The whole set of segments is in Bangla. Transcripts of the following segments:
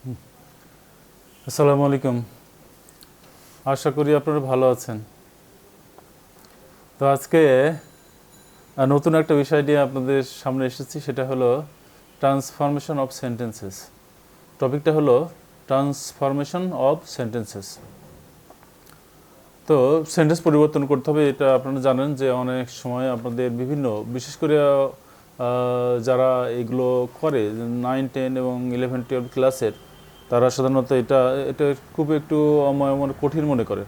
আসসালামু আলাইকুম। আশা করি আপনারা ভালো আছেন। তো আজকে নতুন একটা বিষয় নিয়ে আপনাদের সামনে এসেছি, সেটা হলো ট্রান্সফরমেশন অফ সেন্টেন্সেস। টপিকটা হলো ট্রান্সফরমেশন অফ সেন্টেন্সেস। তো সেন্টেন্স পরিবর্তন করতে হবে, এটা আপনারা জানেন যে অনেক সময় আপনাদের বিভিন্ন, বিশেষ করে যারা এগুলো করে 9, 10 এবং 11, 12 ক্লাসের, তারা সাধারণত এটা এটা খুব একটু কঠিন মনে করে।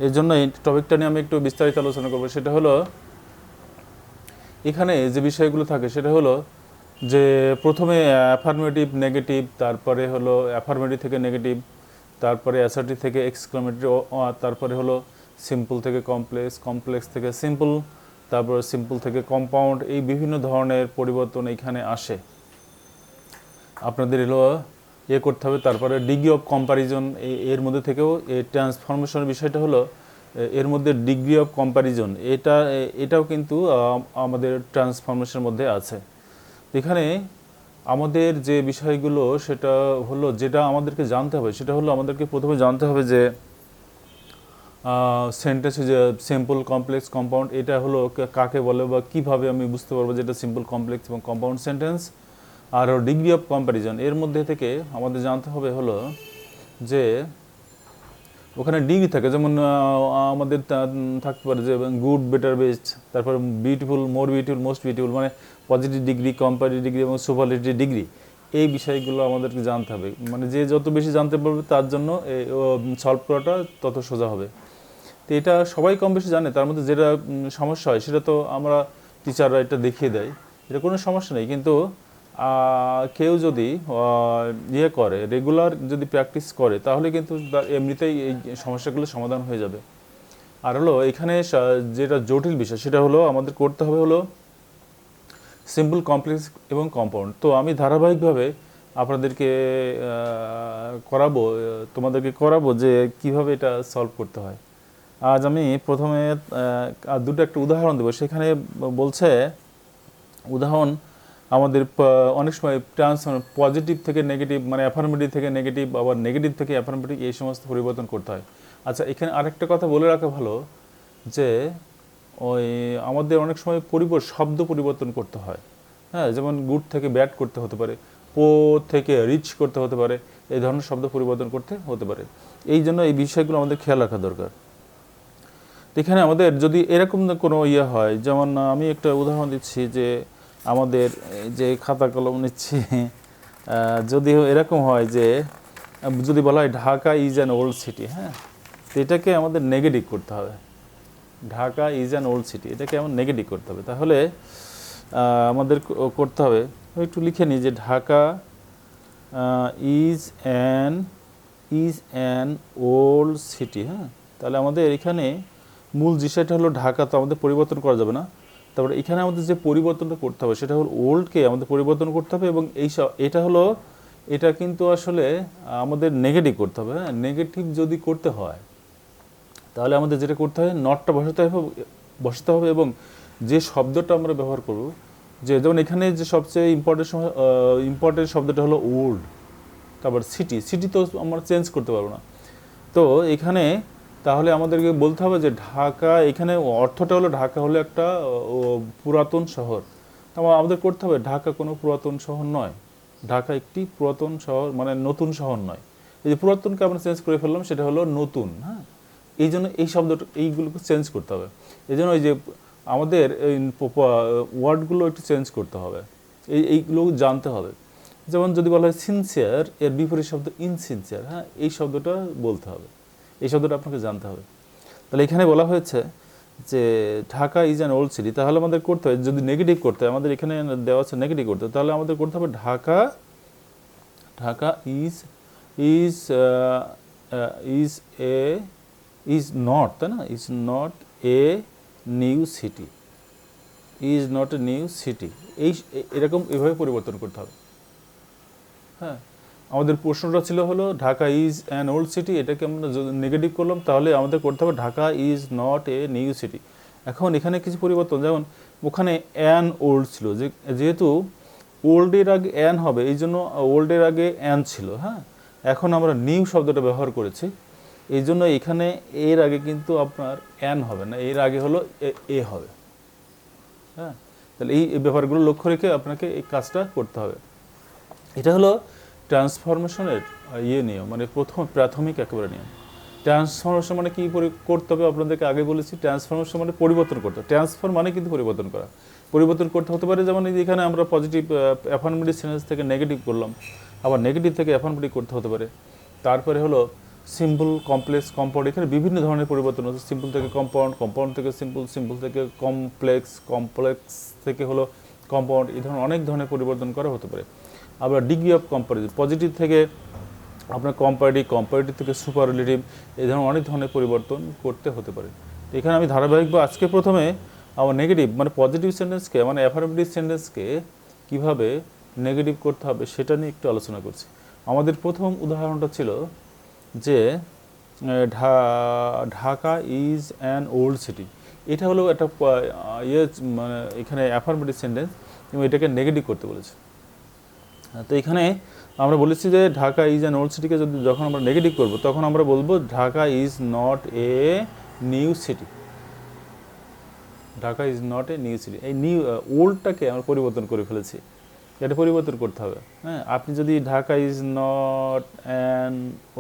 এর জন্য এই টপিকটা নিয়ে আমি একটু বিস্তারিত আলোচনা করবো। সেটা হলো, এখানে যে বিষয়গুলো থাকে সেটা হলো যে প্রথমে অ্যাফার্মেটিভ নেগেটিভ, তারপরে হলো অ্যাফার্মেটিভ থেকে নেগেটিভ, তারপরে অ্যাসার্টিভ থেকে এক্সক্লামেটরি, তারপরে হলো সিম্পল থেকে কমপ্লেক্স, কমপ্লেক্স থেকে সিম্পল, তারপরে সিম্পল থেকে কম্পাউন্ড। এই বিভিন্ন ধরনের পরিবর্তন এখানে আসে। আপনাদের এলো করতে হবে। তারপরে ডিগ্রি অফ কম্প্যারিজন, এর মধ্যে থেকেও এই ট্রান্সফরমেশনের বিষয়টা হলো এর মধ্যে ডিগ্রি অফ কম্প্যারিজন, এটাও কিন্তু আমাদের ট্রান্সফরমেশনের মধ্যে আছে। এখানে আমাদের যে বিষয়গুলো সেটা হলো, যেটা আমাদেরকে জানতে হবে সেটা হলো, আমাদেরকে প্রথমে জানতে হবে যে সেন্টেন্স যে সিম্পল, কমপ্লেক্স, কম্পাউন্ড, এটা হলো কাকে বলে বা কিভাবে আমি বুঝতে পারবো যে এটা সিম্পল, কমপ্লেক্স এবং কম্পাউন্ড সেন্টেন্স। আর ডিগ্রি অফ কম্প্যারিজন, এর মধ্যে থেকে আমাদের জানতে হবে হলো যে ওখানে ডিগ্রি থাকে, যেমন আমাদের থাকতে পারে যে গুড, বেটার, বেস্ট, তারপর beautiful, more beautiful, most beautiful, মানে পজিটিভ ডিগ্রি, কম্পারেটিভ ডিগ্রি এবং সুপারলেটিভ ডিগ্রি। এই বিষয়গুলো আমাদেরকে জানতে হবে। মানে যে যত বেশি জানতে পারবে তার জন্য সলভ করাটা তত সোজা হবে। তো এটা সবাই কম বেশি জানে। তার মধ্যে যেটা সমস্যা হয় সেটা তো আমরা টিচাররা এটা দেখিয়ে দেয়, এটা কোনো সমস্যা নেই। কিন্তু কেউ যদি করে, রেগুলার যদি প্র্যাকটিস করে, তাহলে কিন্তু এমনিতেই এই সমস্যাগুলো সমাধান হয়ে যাবে। আর হলো এখানে যেটা জটিল বিষয় সেটা হলো আমাদের করতে হবে হলো সিম্পল, কমপ্লেক্স এবং কম্পাউন্ড। তো আমি ধারাবাহিকভাবে আপনাদেরকে তোমাদেরকে করাবো যে কিভাবে এটা সলভ করতে হয়। আজ আমি প্রথমে দুটো একটা উদাহরণ দেবো। সেখানে বলছে উদাহরণ, আমাদের অনেক সময় পজিটিভ থেকে নেগেটিভ, মানে অ্যাফার্মেটিভ থেকে নেগেটিভ, আবার নেগেটিভ থেকে অ্যাফার্মেটিভ, এই সমস্ত পরিবর্তন করতে হয়। আচ্ছা, এখানে আরেকটা কথা বলে রাখা ভালো যে ওই আমাদের অনেক সময় শব্দ পরিবর্তন করতে হয়। হ্যাঁ, যেমন গুড থেকে ব্যাড করতে হতে পারে, পো থেকে রিচ করতে হতে পারে, এই ধরনের শব্দ পরিবর্তন করতে হতে পারে। এই জন্য এই বিষয়গুলো আমাদের খেয়াল রাখা দরকার। এখানে আমাদের যদি এরকম কোনো হয়, যেমন আমি একটা উদাহরণ দিচ্ছি যে আমাদের যে খাতা কলম নিচ্ছি, যদি এরকম হয় যে যদি বলা হয় Dhaka is an old city, হ্যাঁ, তো এটাকে আমাদের নেগেটিভ করতে হবে। Dhaka is an old city, এটাকে আমার নেগেটিভ করতে হবে। তাহলে আমাদের করতে হবে, একটু লিখে নিই যে Dhaka is an old city. হ্যাঁ, তাহলে আমাদের এখানে মূল বিষয়টা হলো ঢাকা, তো আমাদের পরিবর্তন করা যাবে না। তারপরে এখানে আমাদের যে পরিবর্তনটা করতে হবে সেটা হলো ওল্ডকে আমাদের পরিবর্তন করতে হবে, এবং এটা কিন্তু আসলে আমাদের নেগেটিভ করতে হবে। হ্যাঁ, নেগেটিভ যদি করতে হয় তাহলে আমাদের যেটা করতে হয়, নটটা বসাতে হবে এবং যে শব্দটা আমরা ব্যবহার করব, যেমন এখানে যে সবচেয়ে ইম্পর্টেন্ট শব্দটা হলো ওল্ড। তারপর সিটি তো আমরা চেঞ্জ করতে পারবো না। তো এখানে তাহলে আমাদেরকে বলতে হবে যে ঢাকা, এখানে অর্থটা হলো ঢাকা হলো একটা পুরাতন শহর। আমাদের করতে হবে ঢাকা কোনো পুরাতন শহর নয়, ঢাকা একটি পুরাতন শহর, মানে নতুন শহর নয়। এই যে পুরাতনকে আমরা চেঞ্জ করে ফেললাম, সেটা হলো নতুন। হ্যাঁ, এই জন্য এই শব্দটা, এইগুলোকে চেঞ্জ করতে হবে। এই জন্য ওই যে আমাদের ওয়ার্ডগুলো একটু চেঞ্জ করতে হবে, এইগুলো জানতে হবে। যেমন যদি বলা হয় সিনসিয়ার, এর বিপরীত শব্দ ইনসিনসিয়ার। হ্যাঁ, এই শব্দটা বলতে হবে, এই শব্দটা আপনাকে জানতে হবে। তাহলে এখানে বলা হয়েছে যে Dhaka is an old city, তাহলে আমাদের করতে হয়, যদি নেগেটিভ করতে হয়, আমাদের এখানে দেওয়া আছে নেগেটিভ করতে হয়, তাহলে আমাদের করতে হবে Dhaka is is is a is not, তাই না, is not a new city, is not a new city. এরকম এভাবে পরিবর্তন করতে হবে। হ্যাঁ, আমাদের প্রশ্নটা ছিল হলো Dhaka is an old city, এটাকে আমরা নেগেটিভ করলাম, তাহলে আমাদের করতে হবে Dhaka is not a new city. এখন এখানে কিছু পরিবর্তন, যেমন ওখানে অ্যান ওল্ড ছিল, যেহেতু ওল্ডের আগে অ্যান হবে, এই জন্য ওল্ডের আগে অ্যান ছিল। হ্যাঁ, এখন আমরা নিউ শব্দটা ব্যবহার করেছি, এই জন্য এখানে এর আগে কিন্তু আপনার অ্যান হবে না, এর আগে হলো এ হবে। হ্যাঁ, তাহলে এই ব্যাপারগুলো লক্ষ্য রেখে আপনাকে এই কাজটা করতে হবে। এটা হলো ট্রান্সফরমেশনের নিয়ম, মানে প্রাথমিক একেবারে নিয়ম। ট্রান্সফরমেশন মানে কী করতে হবে আপনাদেরকে আগে বলেছি। ট্রান্সফরমেশন মানে পরিবর্তন করতে হবে। ট্রান্সফার মানে কিন্তু পরিবর্তন করা। পরিবর্তন করতে হতে পারে, যেমন এখানে আমরা পজিটিভ অ্যাফার্মেটিভ সেন্টেন্স থেকে নেগেটিভ করলাম, আবার নেগেটিভ থেকে অ্যাফার্মেটিভ করতে হতে পারে। তারপরে হলো সিম্পল, কমপ্লেক্স, কম্পাউন্ড, এখানে বিভিন্ন ধরনের পরিবর্তন হচ্ছে। সিম্পল থেকে কম্পাউন্ড, কম্পাউন্ড থেকে সিম্পল, সিম্পল থেকে কমপ্লেক্স, কমপ্লেক্স থেকে হলো কম্পাউন্ড, এই ধরনের অনেক ধরনের পরিবর্তন করা হতে পারে। আবার ডিগ্রি অফ কম্পারিজন, পজিটিভ থেকে আপনার কম্পারেটিভ, কম্পারেটিভ থেকে সুপারলেটিভ, এই ধরনের অনেক ধরনের পরিবর্তন করতে হতে পারে। এখানে আমি ধারাবাহিকভাবে আজকে প্রথমে আমার নেগেটিভ মানে পজিটিভ সেন্টেন্সকে, মানে অ্যাফার্মেটিভ সেন্টেন্সকে কীভাবে নেগেটিভ করতে হবে সেটা নিয়ে একটু আলোচনা করছি। আমাদের প্রথম উদাহরণটা ছিল যে Dhaka is an old city. এটা হলো একটা মানে এখানে অ্যাফার্মেটিভ সেন্টেন্স এবং এটাকে নেগেটিভ করতে বলেছে। তো এখানে আমরা বলেছি যে ঢাকা ইজ অ্যান ওল্ড সিটিকে যখন আমরা নেগেটিভ করব তখন আমরা বলবো Dhaka is not a new city. Dhaka is not a new city, এই নিউ ওল্ডটাকে আমরা পরিবর্তন করে ফেলেছি, এটা পরিবর্তন করতে হবে। হ্যাঁ, আপনি যদি Dhaka is not an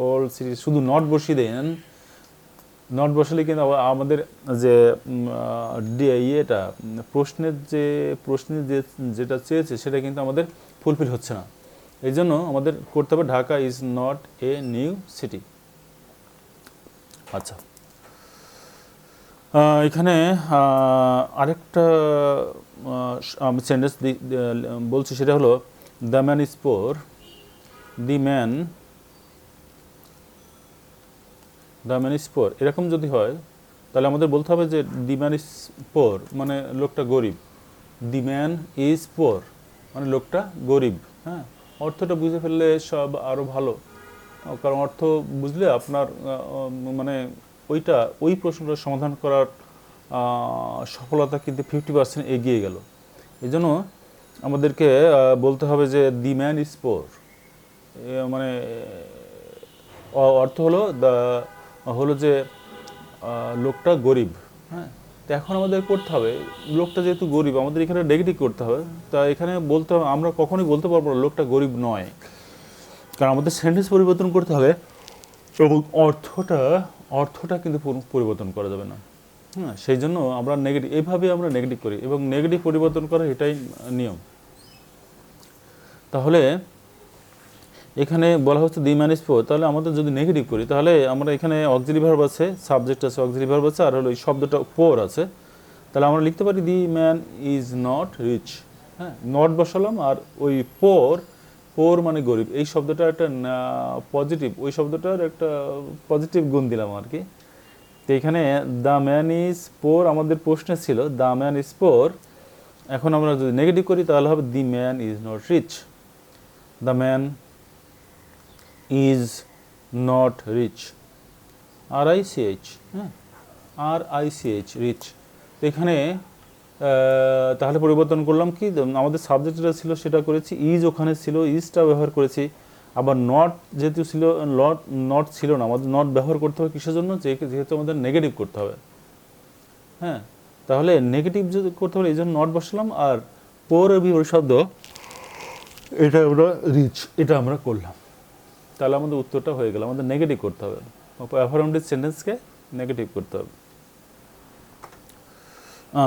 old city শুধু নট বসিয়ে দেন, নট বসালে কিন্তু আমাদের যে ইয়েটা প্রশ্নের যেটা চেয়েছে সেটা কিন্তু আমাদের ফুলফিল হচ্ছে না। এই জন্য আমাদের করতে হবে Dhaka is not a new city. আচ্ছা, এখানে আরেকটা সেন্টেন্স বলছি, সেটা হলো the man is poor. The man is poor, এরকম যদি হয় তাহলে আমাদের বলতে হবে যে দি ম্যান ইজ পোর মানে লোকটা গরিব। দি ম্যান ইজ পোর মানে লোকটা গরিব। হ্যাঁ, অর্থটা বুঝে ফেললে সব আরও ভালো, কারণ অর্থ বুঝলে আপনার মানে ওই প্রশ্নটার সমাধান করার সফলতা কিন্তু 50% এগিয়ে গেল। এই জন্য আমাদেরকে বলতে হবে যে দি ম্যান ইজ পোর, মানে অর্থ হলো যে লোকটা গরিব। হ্যাঁ, তো এখন আমাদের করতে হবে লোকটা যেহেতু গরিব আমাদের এখানে নেগেটিভ করতে হবে। তা এখানে বলতে হবে, আমরা কখনোই বলতে পারবো না লোকটা গরিব নয়, কারণ আমাদের সেন্টেন্স পরিবর্তন করতে হবে এবং অর্থটা কিন্তু পরিবর্তন করা যাবে না। হ্যাঁ, সেই জন্য আমরা এইভাবে আমরা নেগেটিভ করি এবং নেগেটিভ পরিবর্তন করা এটাই নিয়ম। তাহলে এখানে বলা হচ্ছে দি ম্যান ইজ পোর, তাহলে আমাদের যদি নেগেটিভ করি তাহলে আমরা এখানে অক্সিলারি ভার্ব আছে, সাবজেক্ট আছে, অক্সিলারি ভার্ব আছে, আর হলো এই শব্দটা পোর আছে। তাহলে আমরা লিখতে পারি the man is not rich. হ্যাঁ, নট বসালাম আর ওই পোর মানে গরিব, এই শব্দটা একটা পজিটিভ, ওই শব্দটার একটা পজিটিভ গুণ দিলাম আর কি। তো এখানে দ্য ম্যান ইজ পোর আমাদের প্রশ্নে ছিল দ্য ম্যান ইজ পোর, এখন আমরা যদি নেগেটিভ করি তাহলে হবে the man is not rich. The man is not rich, RICH, হ্যাঁ, RICH, রিচ। তো এখানে তাহলে পরিবর্তন করলাম কি, আমাদের সাবজেক্ট যেটা ছিল সেটা করেছি, ইজ ওখানে ছিল, ইজটা ব্যবহার করেছি। আবার নট যেহেতু ছিল, নট ছিল না, আমাদের নট ব্যবহার করতে হবে কিসের জন্য, যেহেতু আমাদের নেগেটিভ করতে হবে। হ্যাঁ, তাহলে নেগেটিভ যদি করতে হবে এই জন্য নট বসালাম, আর পোর ওই শব্দ এটা আমরা রিচ, এটা আমরা করলাম। তাহলে আমাদের উত্তরটা হয়ে গেল, আমাদের নেগেটিভ করতে হবে, অ্যাফার্মেটিভ সেন্টেন্সকে নেগেটিভ করতে হবে।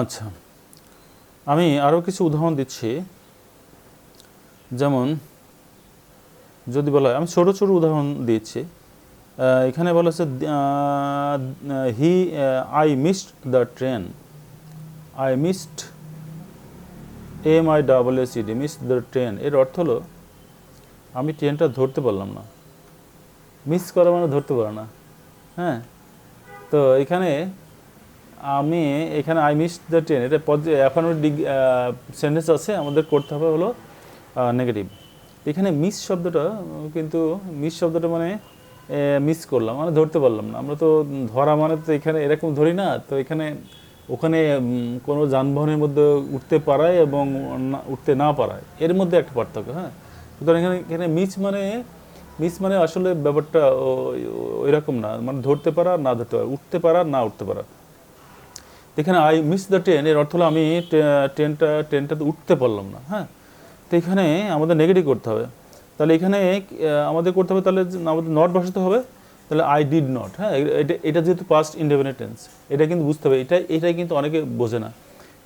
আচ্ছা, আমি আরও কিছু উদাহরণ দিচ্ছি। যেমন যদি বলা হয়, আমি ছোটো ছোটো উদাহরণ দিচ্ছি। এখানে বলা হচ্ছে I missed the train. I missed, MISSED, missed the train, এর অর্থ হলো আমি ট্রেনটা ধরতে পারলাম না। মিস করা মানে ধরতে পারা না। হ্যাঁ, তো এখানে আই মিসড দ্য ট্রেন, এটা অ্যাফার্মেটিভ সেন্টেন্স আছে, আমাদের করতে হবে হলো নেগেটিভ। এখানে মিস শব্দটা মানে মিস করলাম মানে ধরতে পারলাম না। আমরা তো ধরা মানে তো এখানে এরকম ধরি না, তো ওখানে কোনো যানবাহনের মধ্যে উঠতে পারায় এবং উঠতে না পারায়, এর মধ্যে একটা পার্থক্য। হ্যাঁ, সুতরাং এখানে মিস মানে মিস মানে আসলে ব্যাপারটা ওই রকম না, মানে ধরতে পারা না ধরতে পারা, উঠতে পারা না উঠতে পারা। এখানে আই মিস দ্য ট্রেন এর অর্থ হলো আমি ট্রেনটাতে উঠতে পারলাম না। হ্যাঁ, তো এখানে আমাদের নেগেটিভ করতে হবে। তাহলে এখানে আমাদের করতে হবে, তাহলে আমাদের নট বসাতে হবে। তাহলে আই ডিড নট। হ্যাঁ, এটা যেহেতু পাস্ট ইনডেফিনিট টেন্স, এটা কিন্তু বুঝতে হবে। এটাই কিন্তু অনেকে বোঝে না।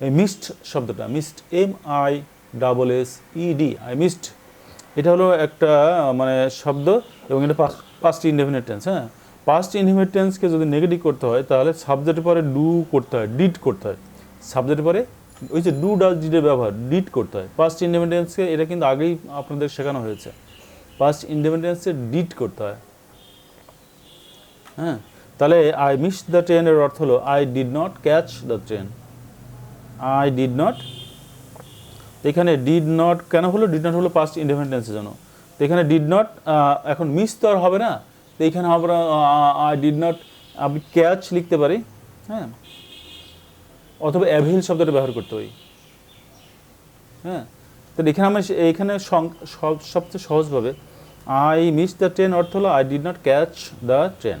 এই মিসড শব্দটা, মিসড MISSED, আই মিসড, এটা হলো একটা মানে শব্দ, এবং এটা পাস্ট ইনডেফিনিট টেন্স। হ্যাঁ, পাস্ট ইনডেফিনিট টেন্সকে যদি নেগেটিভ করতে হয় তাহলে সাবজেক্টের পরে ডু করতে হয়, ডিড করতে হয়। সাবজেক্টের পরে ওই যে ডু ডাজ ডিডের ব্যবহার, ডিড করতে হয়। পাস্ট ইনডেফিনিট টেন্সকে এটা কিন্তু আগেই আপনাদের শেখানো হয়েছে, পাস্ট ইনডেফিনিট টেন্সে ডিড করতে হয়। হ্যাঁ, তাহলে আই মিস দ্য ট্রেন এর অর্থ হলো I did not catch the train. I did not, এখানে ডিড নট কেন হলো? ডিড নট হলো পাস্ট ইনডেফিনিট টেন্সের জন্য। তো এখানে ডিড নট, এখন মিস তো আর হবে না, তো এখানে আমরা আই ডিড নট, আমি ক্যাচ লিখতে পারি। হ্যাঁ, অথবা অ্যাভেল শব্দটা ব্যবহার করতে পারি। হ্যাঁ, তো এখানে আমরা এইখানে সবচেয়ে সহজভাবে আই মিস দ্য ট্রেন অর্থ হলো I did not catch the train.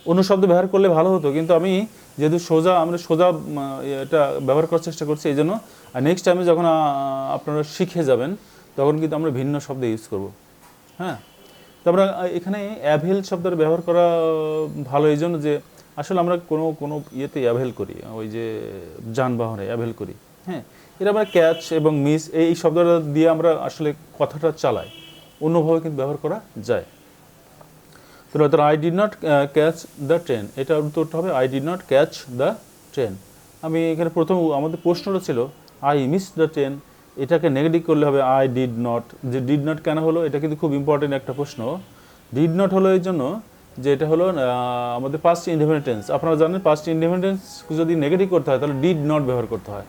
অন্য শব্দ ব্যবহার করলে ভালো হতো, কিন্তু আমি যেহেতু আমরা সোজা এটা ব্যবহার করার চেষ্টা করছি, এই জন্য নেক্সট টাইমে যখন আপনারা শিখে যাবেন তখন কিন্তু আমরা ভিন্ন শব্দ ইউজ করব। হ্যাঁ, তারপরে এখানে অ্যাভেল শব্দটা ব্যবহার করা ভালো এই জন্য যে আসলে আমরা কোনো ইয়েতে অ্যাভেল করি, ওই যে যানবাহনে অ্যাভেল করি। হ্যাঁ, এটা আমরা ক্যাচ এবং মিস এই শব্দটা দিয়ে আমরা আসলে কথাটা চালাই, অন্যভাবে কিন্তু ব্যবহার করা যায়। তো I did not catch the train, এটা উত্তরটা হবে I did not catch the train. আমি এখানে প্রথম আমাদের প্রশ্নটা ছিল আই মিস দ্য ট্রেন, এটাকে নেগেটিভ করলে হবে আই ডিড নট। যে ডিড নট কেন হলো, এটা কিন্তু খুব ইম্পর্টেন্ট একটা প্রশ্ন। ডিড নট হলো এই জন্য যে এটা হলো আমাদের পাস্ট ইনডেফিনিট টেন্স। আপনারা জানেন পাস্ট ইনডেফিনিট টেন্স যদি নেগেটিভ করতে হয় তাহলে ডিড নট ব্যবহার করতে হয়।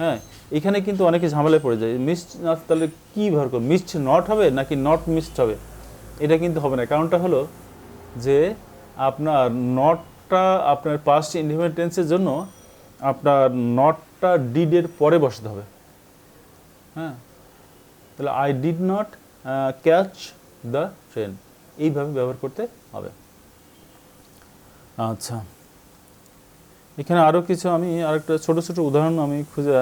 হ্যাঁ, এখানে কিন্তু অনেকে ঝামেলায় পড়ে যায়, মিসড না, তাহলে কী ব্যবহার করবে? মিসড নট হবে নাকি নট মিসড হবে? এটা কিন্তু হবে না। কারণটা হলো যে আপনার নটটা আপনার পাস্ট ইনডেফিনিট টেন্সের জন্য আপনার নটটা ডিডের পরে বসাতে হবে। হ্যাঁ, তাহলে I did not catch the train, এইভাবে ব্যবহার করতে হবে। আচ্ছা, এখানে আরও কিছু আমি আরেকটা ছোটো ছোটো উদাহরণ আমি খুঁজে